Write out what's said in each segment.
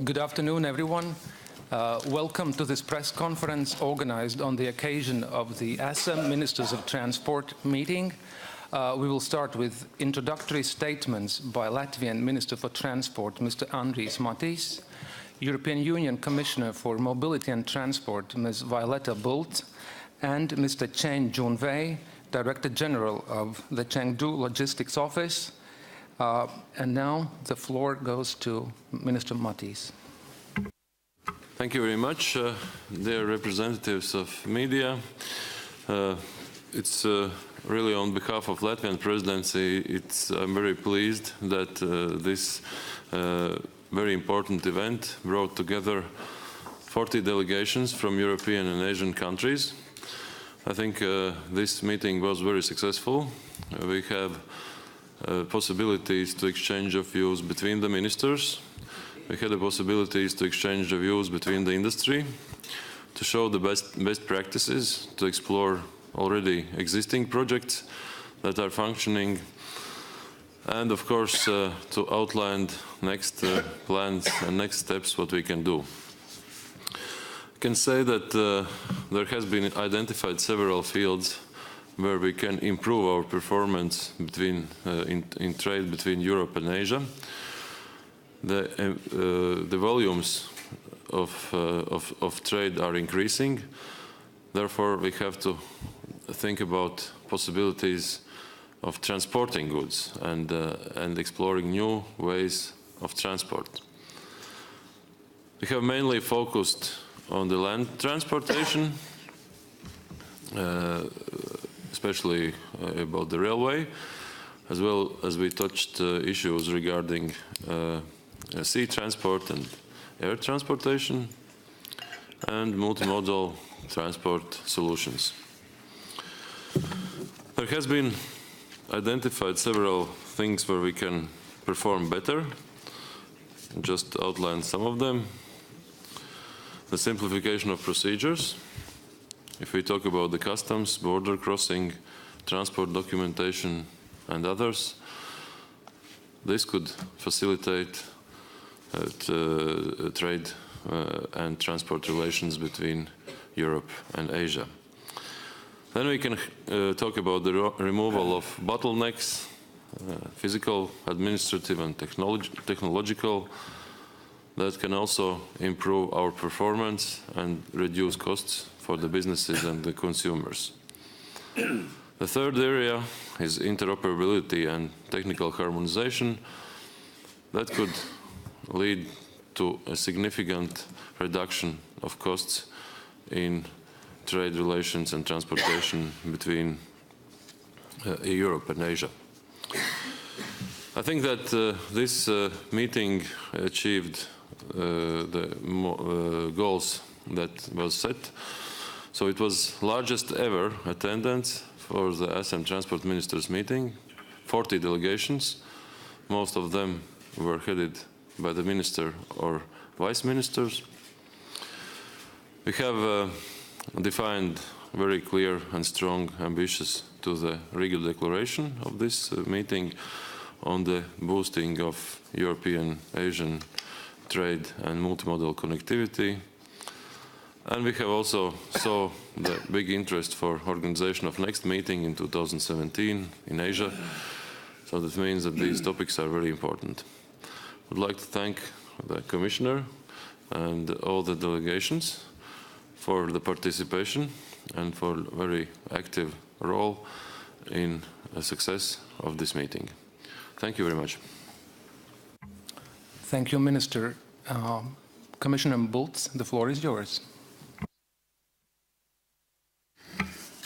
Good afternoon, everyone. Welcome to this press conference organized on the occasion of the ASEM Ministers of Transport meeting. We will start with introductory statements by Latvian Minister for Transport, Mr. Anrijs Matīss, European Union Commissioner for Mobility and Transport, Ms. Violeta Bulc, and Mr. Chen Zhongwei, Director General of the Chengdu Logistics Office. And now the floor goes to Minister Matīss. Thank you very much, dear representatives of media. It's really on behalf of Latvian Presidency, I'm very pleased that this very important event brought together 40 delegations from European and Asian countries. I think this meeting was very successful. We have possibilities to exchange of views between the ministers. We had the possibilities to exchange the views between the industry, to show the best practices, to explore already existing projects that are functioning, and of course to outline next plans and next steps what we can do. I can say that there has been identified several fields where we can improve our performance in trade between Europe and Asia. The volumes of trade are increasing. Therefore, we have to think about possibilities of transporting goods and exploring new ways of transport. We have mainly focused on the land transportation, especially about the railway, as well as we touched issues regarding sea transport and air transportation and multimodal transport solutions. There has been identified several things where we can perform better. Just outline some of them. The simplification of procedures. If we talk about the customs, border crossing, transport documentation and others, this could facilitate trade and transport relations between Europe and Asia. Then we can talk about the removal of bottlenecks, physical, administrative and technological, that can also improve our performance and reduce costs for the businesses and the consumers. The third area is interoperability and technical harmonization. That could lead to a significant reduction of costs in trade relations and transportation between Europe and Asia. I think that this meeting achieved the goals that was set. So it was largest ever attendance for the ASEM Transport Ministers Meeting, 40 delegations. Most of them were headed by the minister or vice ministers. We have defined very clear and strong ambitions to the Riga Declaration of this meeting on the boosting of European-Asian trade and multimodal connectivity. And we have also saw the big interest for organization of next meeting in 2017 in Asia. So that means that these topics are very important. I would like to thank the Commissioner and all the delegations for the participation and for a very active role in the success of this meeting. Thank you very much. Thank you, Minister. Commissioner Bulc, the floor is yours.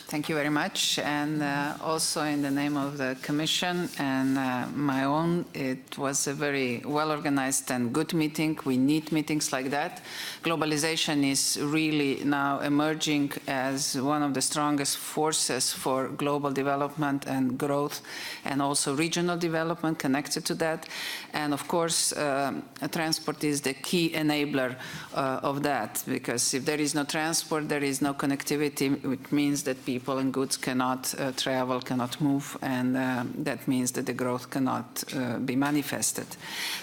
Thank you very much, and also in the name of the Commission and my own, it was a very well-organized and good meeting. We need meetings like that. Globalization is really now emerging as one of the strongest forces for global development and growth, and also regional development connected to that. And of course, transport is the key enabler of that, because if there is no transport, there is no connectivity, which means that people people and goods cannot travel, cannot move, and that means that the growth cannot be manifested.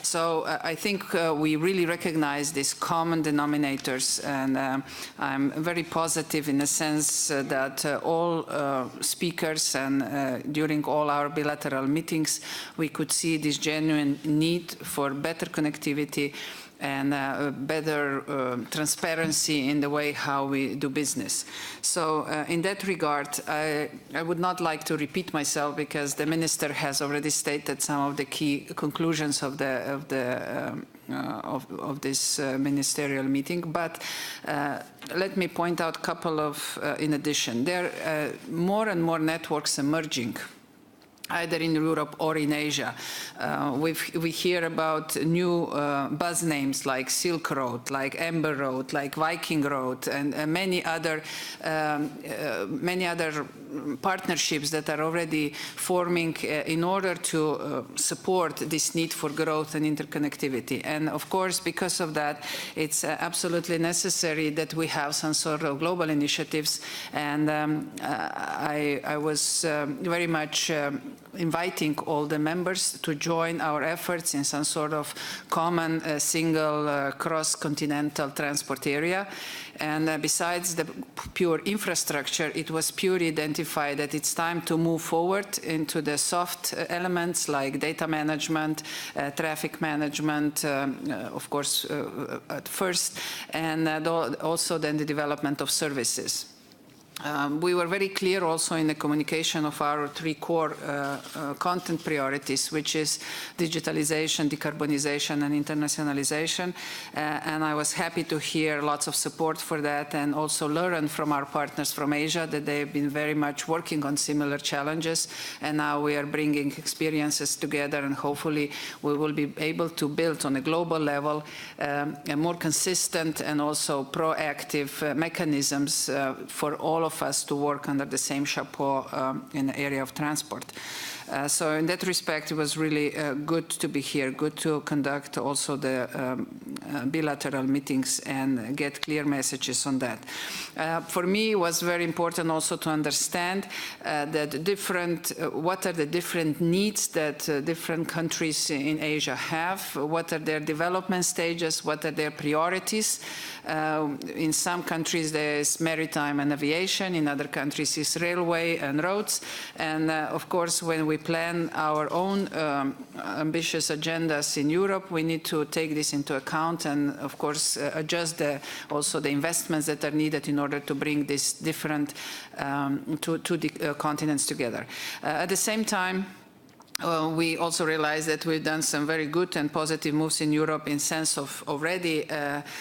So I think we really recognize these common denominators, and I'm very positive in the sense that all speakers and during all our bilateral meetings, we could see this genuine need for better connectivity and better transparency in the way how we do business. So in that regard, I would not like to repeat myself because the minister has already stated some of the key conclusions of this ministerial meeting, but let me point out a couple of, in addition, there are more and more networks emerging, either in Europe or in Asia. We hear about new buzz names like Silk Road, like Amber Road, like Viking Road, and many other partnerships that are already forming in order to support this need for growth and interconnectivity. And of course, because of that, it's absolutely necessary that we have some sort of global initiatives. And I was very much inviting all the members to join our efforts in some sort of common single cross-continental transport area. And besides the pure infrastructure, it was purely identified that it's time to move forward into the soft elements like data management, traffic management, of course, at first, and also then the development of services. We were very clear also in the communication of our three core content priorities, which is digitalization, decarbonization, and internationalization. And I was happy to hear lots of support for that and also learn from our partners from Asia that they've been very much working on similar challenges. And now we are bringing experiences together, and hopefully we will be able to build on a global level a more consistent and also proactive mechanisms for all of us to work under the same chapeau in the area of transport. So in that respect, it was really good to be here, good to conduct also the bilateral meetings and get clear messages on that. For me, it was very important also to understand that what are the different needs that different countries in Asia have, what are their development stages, what are their priorities. In some countries there is maritime and aviation, in other countries is railway and roads, and of course when we plan our own ambitious agendas in Europe, we need to take this into account and of course adjust also the investments that are needed in order to bring these different two continents together. At the same time, we also realized that we've done some very good and positive moves in Europe in sense of already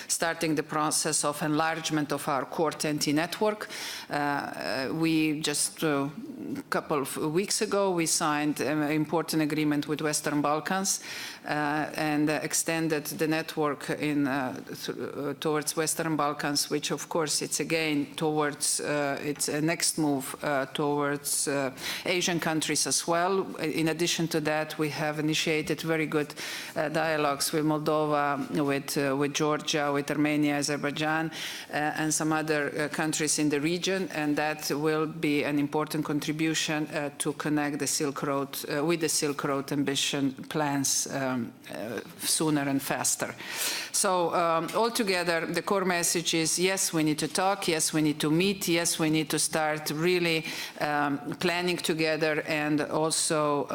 starting the process of enlargement of our core TEN-T network. We just a couple of weeks ago, we signed an important agreement with Western Balkans and extended the network towards Western Balkans, which of course it's again towards, it's a next move towards Asian countries as well. In addition to that, we have initiated very good dialogues with Moldova, with Georgia, with Armenia, Azerbaijan, and some other countries in the region, and that will be an important contribution to connect the Silk Road with the Silk Road ambition plans sooner and faster. So altogether, the core message is, yes, we need to talk, yes, we need to meet, yes, we need to start really planning together and also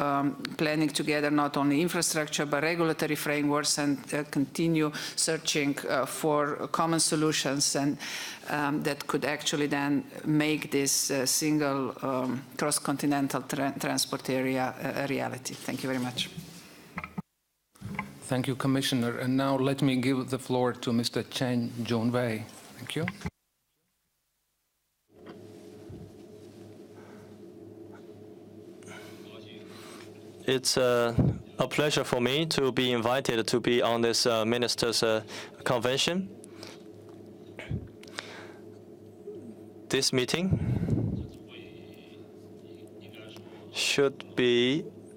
planning together not only infrastructure but regulatory frameworks and continue searching for common solutions and that could actually then make this single cross-continental transport area a reality. Thank you very much. Thank you, Commissioner. And now let me give the floor to Mr. Chen Zhongwei. Thank you. It's a pleasure for me to be invited to be on this ministers' convention. This meeting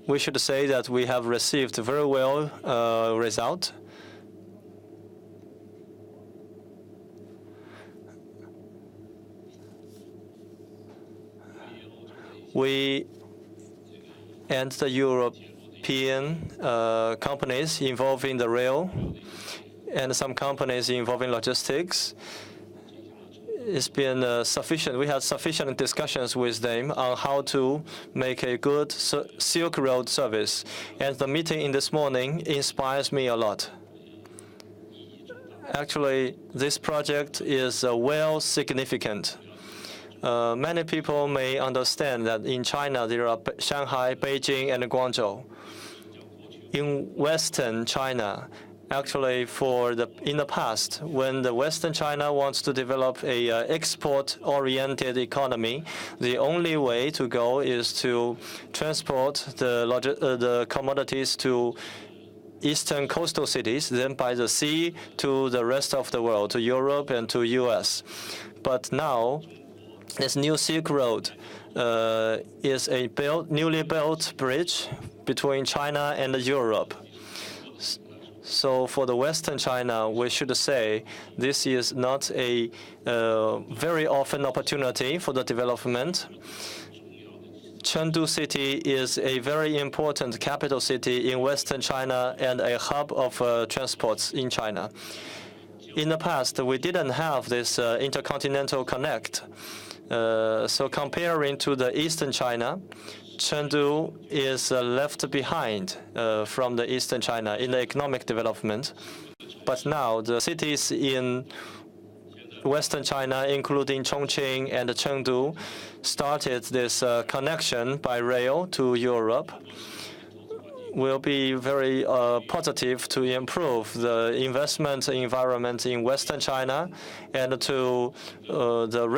we should say that we have received very well result. we and the European companies involved in the rail and some companies involving logistics, it's been sufficient. We had sufficient discussions with them on how to make a good Silk Road service. And the meeting in this morning inspires me a lot. Actually, this project is well significant. Many people may understand that in China there are Shanghai, Beijing, and Guangzhou. In Western China, actually, in the past, when the Western China wants to develop a export-oriented economy, the only way to go is to transport the commodities to eastern coastal cities, then by the sea to the rest of the world, to Europe and to US. But now, this new Silk Road is a newly built bridge between China and Europe. So for the Western China, we should say this is not a very often opportunity for the development. Chengdu city is a very important capital city in Western China and a hub of transports in China. In the past, we didn't have this intercontinental connect. So comparing to the Eastern China, Chengdu is left behind from the Eastern China in the economic development. But now the cities in Western China, including Chongqing and Chengdu, started this connection by rail to Europe, will be very positive to improve the investment environment in Western China and to the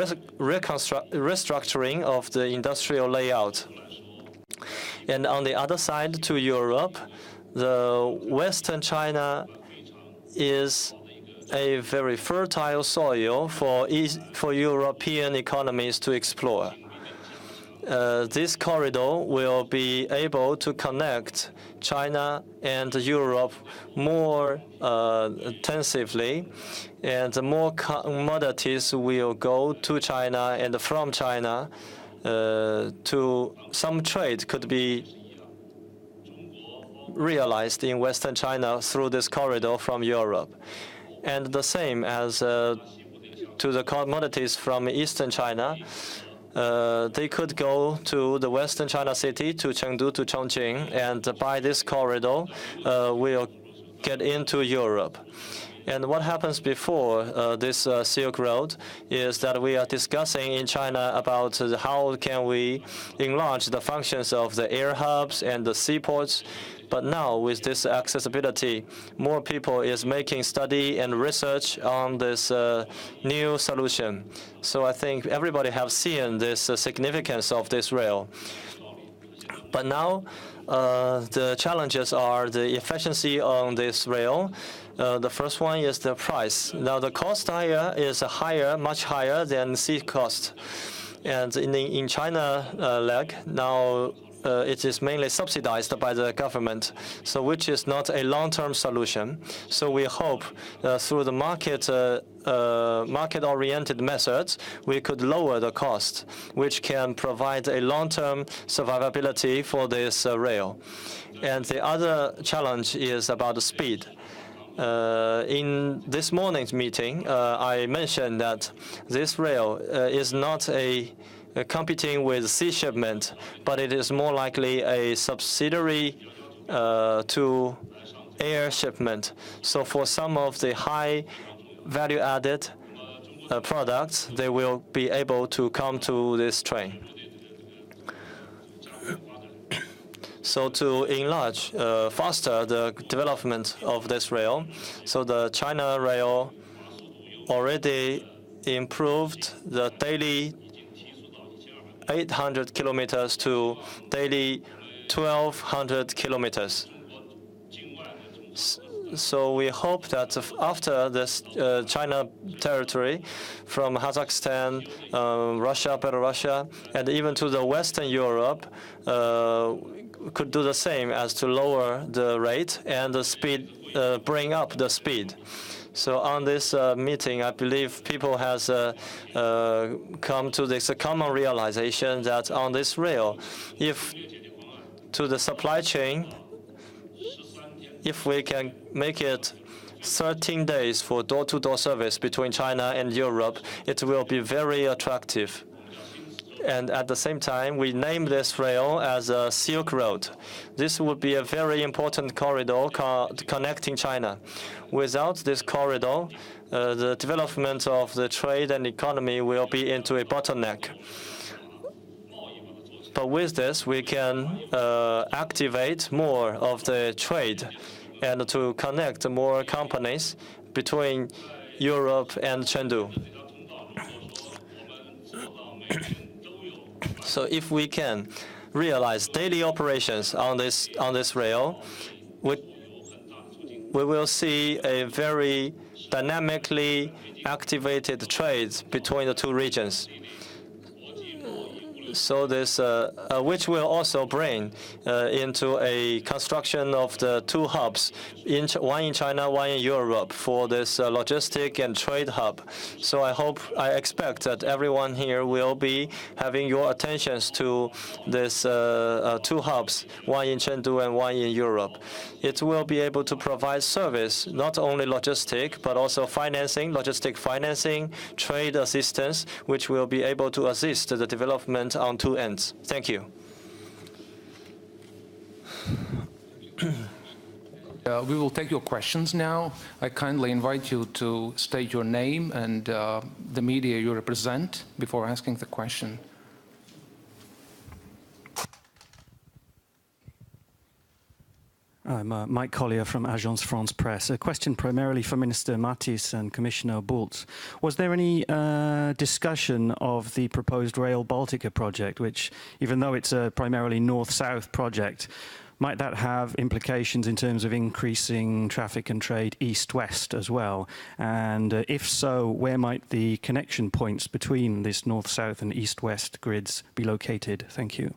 restructuring of the industrial layout. And on the other side, to Europe, the Western China is a very fertile soil for European economies to explore. This corridor will be able to connect China and Europe more intensively, and more commodities will go to China and from China. To some trade could be realized in Western China through this corridor from Europe. And the same as to the commodities from Eastern China, they could go to the Western China city, to Chengdu, to Chongqing, and by this corridor, will get into Europe. And what happens before this Silk Road is that we are discussing in China about how can we enlarge the functions of the air hubs and the seaports. But now, with this accessibility, more people is making study and research on this new solution. So I think everybody have seen this significance of this rail. But now, the challenges are the efficiency on this rail. The first one is the price. Now, the cost is much higher than sea cost. And in China leg, now it is mainly subsidized by the government, so which is not a long-term solution. So we hope through the market-oriented methods, we could lower the cost, which can provide a long-term survivability for this rail. And the other challenge is about the speed. In this morning's meeting, I mentioned that this rail is not competing with sea shipment, but it is more likely a subsidiary to air shipment. So for some of the high value-added products, they will be able to come to this train. So to enlarge, foster the development of this rail, so the China rail already improved the daily 800 kilometers to daily 1,200 kilometers. So we hope that after this China territory, from Kazakhstan, Russia, Belarus, and even to the Western Europe, could do the same as to lower the rate and the speed, bring up the speed. So on this meeting, I believe people has come to this common realization that on this rail, if to the supply chain, if we can make it 13 days for door-to-door service between China and Europe, it will be very attractive. And at the same time, we name this rail as a Silk Road. This would be a very important corridor connecting China. Without this corridor, the development of the trade and economy will be into a bottleneck. But with this, we can activate more of the trade and to connect more companies between Europe and Chengdu. So if we can realize daily operations on this rail, we will see a very dynamically activated trade between the two regions. So this, which will also bring into a construction of the two hubs, one in China, one in Europe, for this logistic and trade hub. So I expect that everyone here will be having your attentions to this two hubs, one in Chengdu and one in Europe. It will be able to provide service, not only logistic, but also financing, logistic financing, trade assistance, which will be able to assist the development on two ends. Thank you. We will take your questions now. I kindly invite you to state your name and the media you represent before asking the question. I'm Mike Collier from Agence France Presse. A question primarily for Minister Matīss and Commissioner Bulc. Was there any discussion of the proposed Rail Baltica project, which, even though it's a primarily north-south project, might that have implications in terms of increasing traffic and trade east-west as well? And if so, where might the connection points between this north-south and east-west grids be located? Thank you.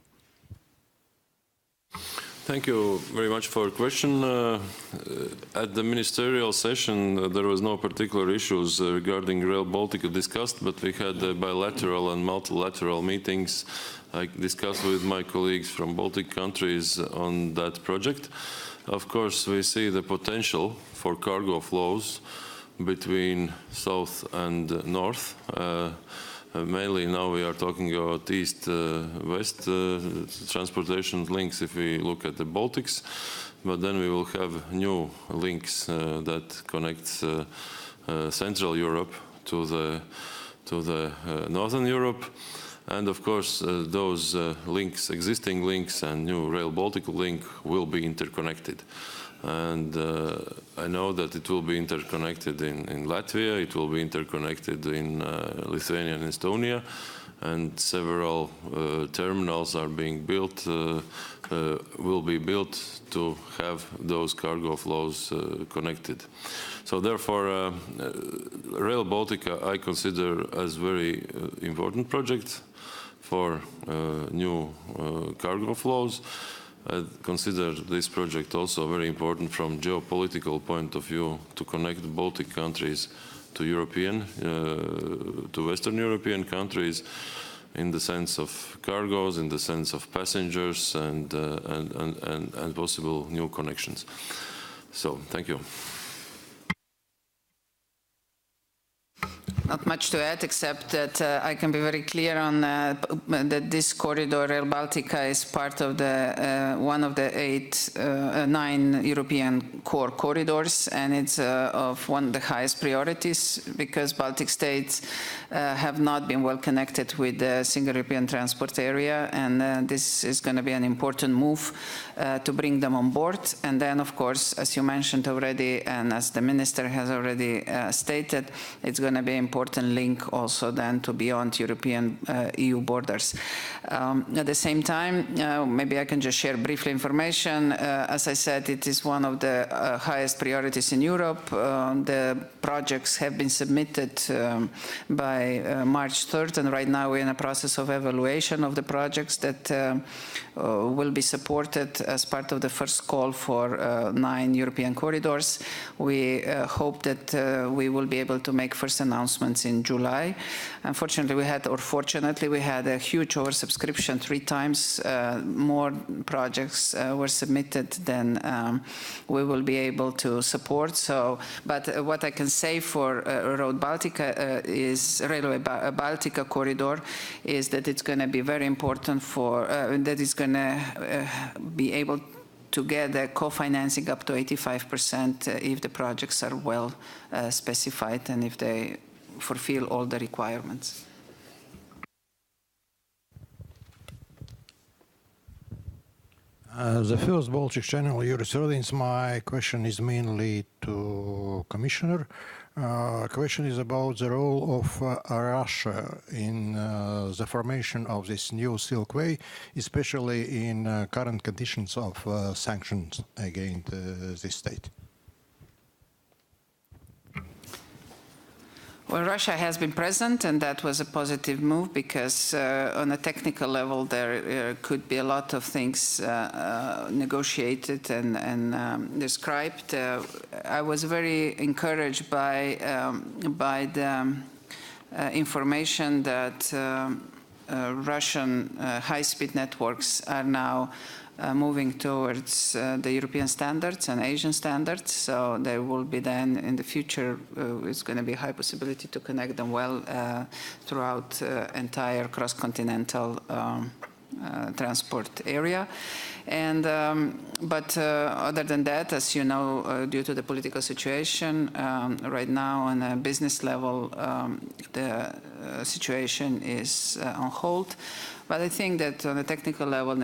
Thank you very much for your question. At the ministerial session, there was no particular issues regarding Rail Baltica discussed, but we had bilateral and multilateral meetings. I discussed with my colleagues from Baltic countries on that project. Of course, we see the potential for cargo flows between south and north. Mainly now we are talking about east-west transportation links if we look at the Baltics, but then we will have new links that connects Central Europe to the Northern Europe. And of course, those links, existing links and new Rail Baltica link will be interconnected. And I know that it will be interconnected in Latvia, it will be interconnected in Lithuania and Estonia, and several terminals are being built, will be built to have those cargo flows connected. So therefore, Rail Baltica I consider as very important project for new cargo flows. I consider this project also very important from geopolitical point of view to connect the Baltic countries to European, to Western European countries in the sense of cargoes, in the sense of passengers and possible new connections. So, thank you. Not much to add, except that I can be very clear on that this corridor, Rail Baltica, is part of the one of the 9 European core corridors, and it's of one of the highest priorities because Baltic states have not been well connected with the single European transport area, and this is going to be an important move to bring them on board. And then, of course, as you mentioned already, and as the Minister has already stated, it's going to be important important link also then to beyond European EU borders. At the same time, maybe I can just share briefly information. As I said, it is one of the highest priorities in Europe. The projects have been submitted by March 3rd, and right now we're in a process of evaluation of the projects that will be supported as part of the first call for 9 European corridors. We hope that we will be able to make first announcements in July. Unfortunately, fortunately, we had a huge oversubscription. 3 times more projects were submitted than we will be able to support. So, but what I can say for Road Baltica Railway Baltica corridor is that it's going to be very important for that it's going to be able to get a co-financing up to 85% if the projects are well specified and if they fulfill all the requirements. The first Baltic Channel Eurosurdines, my question is mainly to Commissioner. Question is about the role of Russia in the formation of this new Silk Way, especially in current conditions of sanctions against this state. Well, Russia has been present, and that was a positive move because on a technical level there could be a lot of things negotiated and described. I was very encouraged by the information that Russian high-speed networks are now moving towards the European standards and Asian standards. So there will be then in the future, it's going to be a high possibility to connect them well throughout entire cross-continental transport area. And but other than that, as you know, due to the political situation right now on a business level, the situation is on hold. But I think that on a technical level,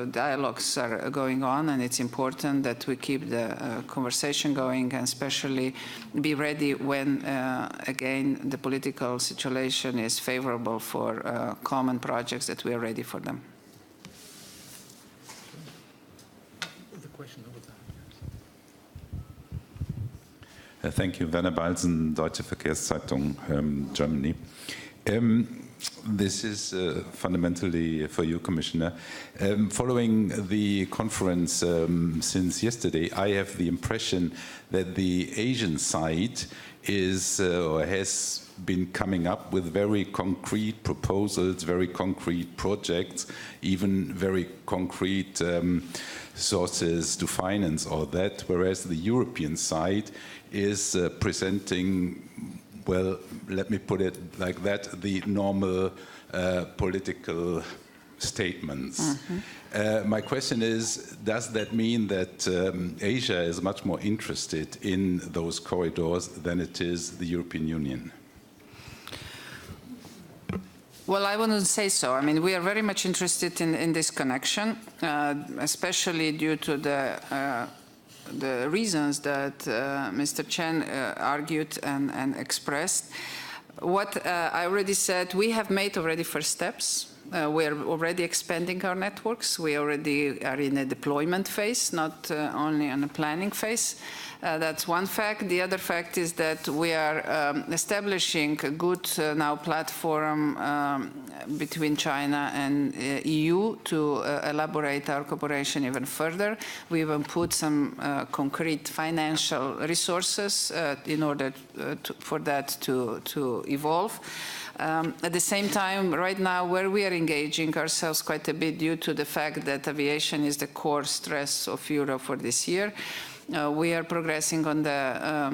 dialogues are going on, and it's important that we keep the conversation going, and especially be ready when, again, the political situation is favorable for common projects, that we are ready for them. The question over there. Thank you. Werner Balzen, Deutsche Verkehrszeitung, Germany. This is fundamentally for you, Commissioner. Following the conference since yesterday, I have the impression that the Asian side is or has been coming up with very concrete proposals, very concrete projects, even very concrete sources to finance all that, whereas the European side is presenting, well, let me put it like that, the normal political statements. Mm-hmm. My question is, does that mean that Asia is much more interested in those corridors than it is the European Union? Well, I wouldn't say so. I mean, we are very much interested in this connection, especially due to the reasons that Mr. Chen argued and expressed. What I already said, we have made already first steps. We are already expanding our networks. We already are in a deployment phase, not only in a planning phase. That's one fact. The other fact is that we are establishing a good now platform between China and EU to elaborate our cooperation even further. We even put some concrete financial resources in order for that to evolve. At the same time, right now, where we are engaging ourselves quite a bit due to the fact that aviation is the core stress of Europe for this year, we are progressing on the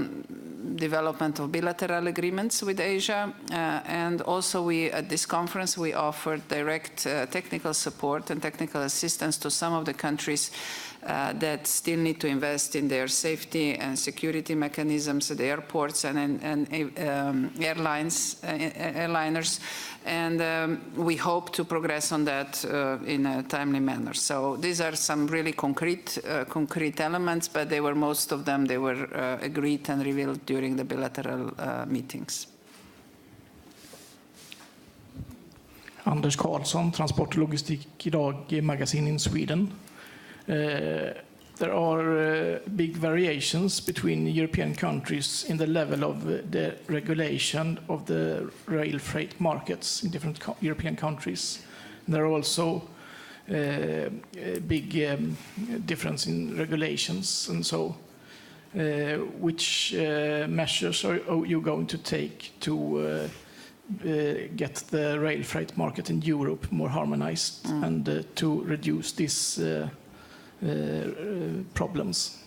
development of bilateral agreements with Asia, and also at this conference we offered direct technical support and technical assistance to some of the countries that still need to invest in their safety and security mechanisms at the airports and airliners. And we hope to progress on that in a timely manner. So these are some really concrete elements, but most of them were agreed and revealed during the bilateral meetings. Anders Karlsson, Transport Logistic idag magazine in Sweden. There are big variations between European countries in the level of the regulation of the rail freight markets in different European countries. And there are also big difference in regulations, and so which measures are you going to take to get the rail freight market in Europe more harmonized and to reduce these problems?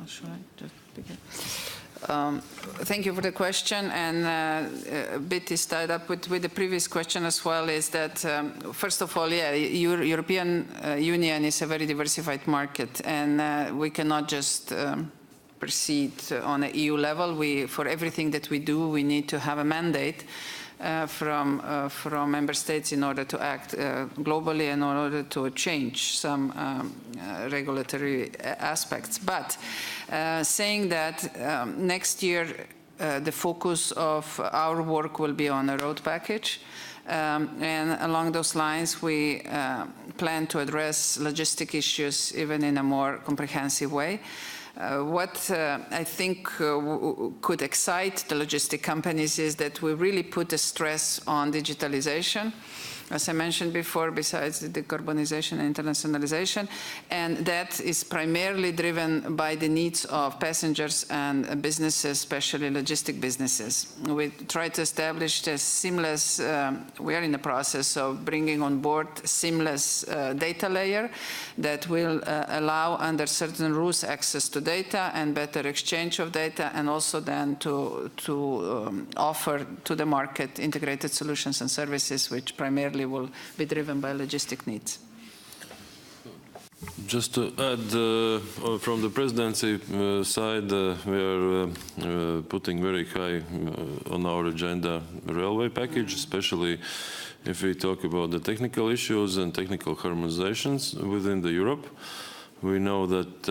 Should I just begin? Thank you for the question, and a bit is tied up with the previous question as well, is that first of all, yeah, European Union is a very diversified market, and we cannot just proceed on an EU level. For everything that we do, we need to have a mandate from member states in order to act globally and in order to change some regulatory aspects. But saying that next year the focus of our work will be on a road package, and along those lines we plan to address logistic issues even in a more comprehensive way. What I think could excite the logistic companies is that we really put a stress on digitalization, as I mentioned before, besides the decarbonization and internationalization, and that is primarily driven by the needs of passengers and businesses, especially logistic businesses. We try to establish a seamless, we are in the process of bringing on board seamless data layer that will allow under certain rules access to data and better exchange of data, and also then to offer to the market integrated solutions and services which primarily will be driven by logistic needs. Just to add, from the presidency side, we are putting very high on our agenda railway package, especially if we talk about the technical issues and technical harmonizations within the Europe. We know that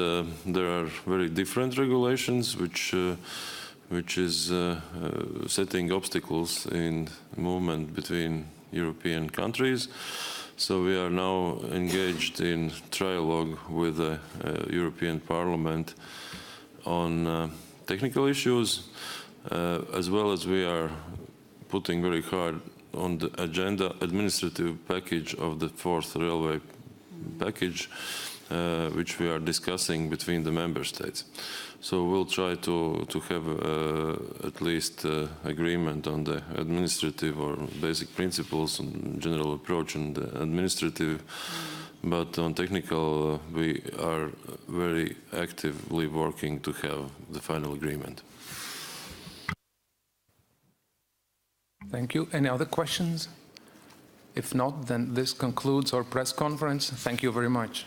there are very different regulations which is setting obstacles in movement between European countries. So we are now engaged in trialogue with the European Parliament on technical issues, as well as we are putting very hard on the agenda administrative package of the fourth railway package, which we are discussing between the member states. So we'll try to have at least agreement on the administrative or basic principles and general approach on the administrative, but on technical we are very actively working to have the final agreement. Thank you. Any other questions? If not, then this concludes our press conference. Thank you very much.